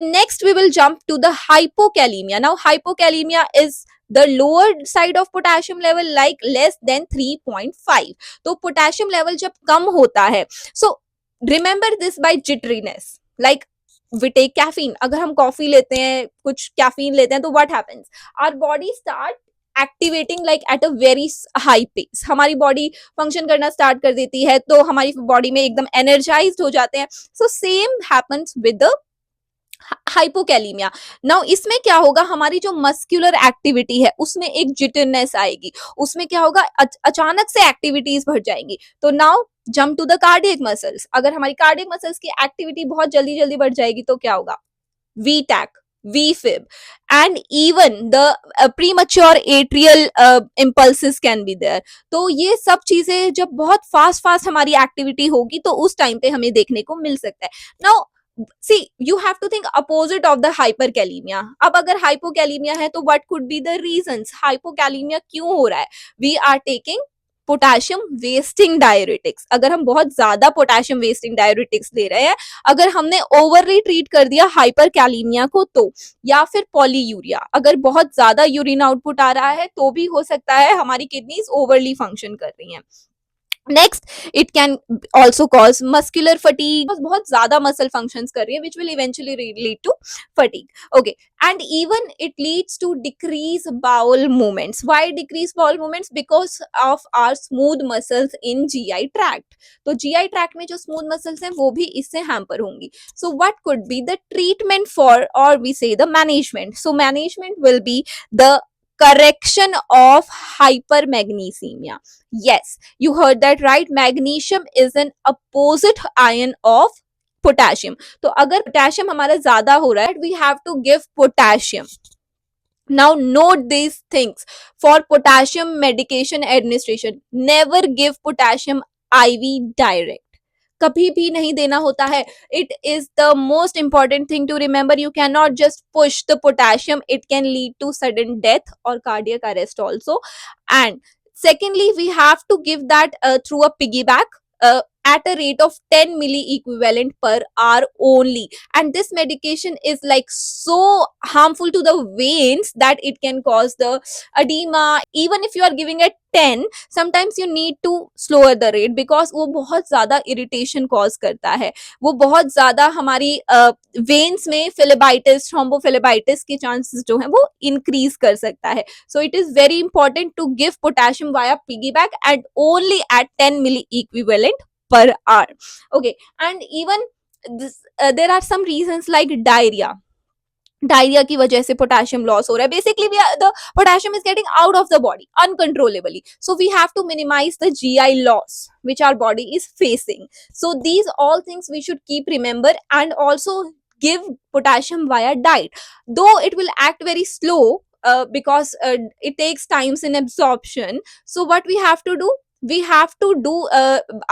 Next, we will jump to the hypokalemia. Now, hypokalemia is the lower side of potassium level, like less than 3.5. तो potassium level जब कम होता है, so remember this by jitteriness. Like we take caffeine. अगर हम coffee लेते हैं, कुछ caffeine लेते हैं, तो what happens? Our body start activating like at a very high pace. हमारी बॉडी फंक्शन करना स्टार्ट कर देती है, तो हमारी बॉडी में एकदम एनर्जाइज्ड हो जाते हैं. So same happens with the hypokalaemia. Now इसमें क्या होगा, हमारी जो मस्कुलर एक्टिविटी है उसमें एक जिटरनेस आएगी. उसमें क्या होगा, अचानक से एक्टिविटीज बढ़ जाएंगी. तो now jump to the cardiac muscles. अगर हमारी कार्डियक मसल्स की एक्टिविटी बहुत जल्दी जल्दी बढ़ जाएगी तो क्या होगा, V tach, VFib, and even the premature atrial impulses can be there. तो ये सब चीजें जब बहुत फास्ट फास्ट हमारी एक्टिविटी होगी तो उस टाइम पे हमें देखने को मिल सकता है. Now see you have to think opposite of the hyperkalemia. अब अगर हाइपोकैलीमिया है तो what could be the reasons, hypokalemia क्यों हो रहा है? We are taking potassium wasting diuretics. अगर हम बहुत ज्यादा पोटाशियम वेस्टिंग डायरेटिक्स ले रहे हैं, अगर हमने ओवरली ट्रीट कर दिया हाइपरकैलीमिया को, तो या फिर पॉलीयूरिया, अगर बहुत ज्यादा यूरिन आउटपुट आ रहा है तो भी हो सकता है हमारी किडनीज ओवरली फंक्शन कर रही हैं. Next, it can also cause muscular fatigue. बहुत ज्यादा मसल फंक्शंस कर रही है, which will eventually lead to fatigue. Okay, and even it leads to decrease bowel movements. Why decrease bowel movements? Because of our smooth muscles in GI tract. तो GI tract में जो smooth muscles हैं वो भी इससे hamper होंगी. So what could be the treatment for, और we से the management. So management will be the correction of hypermagnesemia. Yes, you heard that right. Magnesium is an opposite ion of potassium. तो अगर potassium हमारा ज्यादा हो रहा है, we have to give potassium. Now note these things. For potassium medication administration, never give potassium IV direct. कभी भी नहीं देना होता है. It is the most important thing to remember. You can not just push the potassium. It can lead to sudden death और cardiac arrest also. And secondly, we have to give that through a piggyback at a rate of 10 milli equivalent per hour only. And this medication is like so harmful to the veins that it can cause the edema. Even if you are giving it 10, sometimes you need to slower the rate because वो बहुत ज्यादा irritation cause करता है. वो बहुत ज्यादा हमारी veins में phlebitis, thrombophlebitis के chances जो है वो increase कर सकता है. So it is very important to give potassium via piggyback and only at 10 milli equivalent per hour. Okay, and even this, there are some reasons like diarrhea. Diarrhea की वजह से पोटेशियम लॉस हो रहा है. Basically the potassium is getting out of the body uncontrollably. So we have to minimize the GI loss which our body is facing. So these all things we should keep remember, and also give potassium via diet, though it will act very slow because it takes times in absorption. So what we have to do, we have to do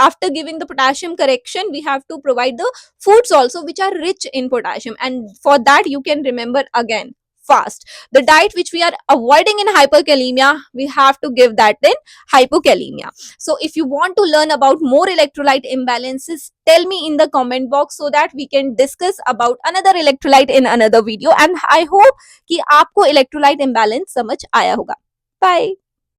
after giving the potassium correction, we have to provide the foods also which are rich in potassium, and for that you can remember again fast the diet which we are avoiding in hyperkalemia, we have to give that in hypokalemia. So if you want to learn about more electrolyte imbalances, tell me in the comment box so that we can discuss about another electrolyte in another video. And I hope कि आपको electrolyte imbalance समझ आया होगा. Bye.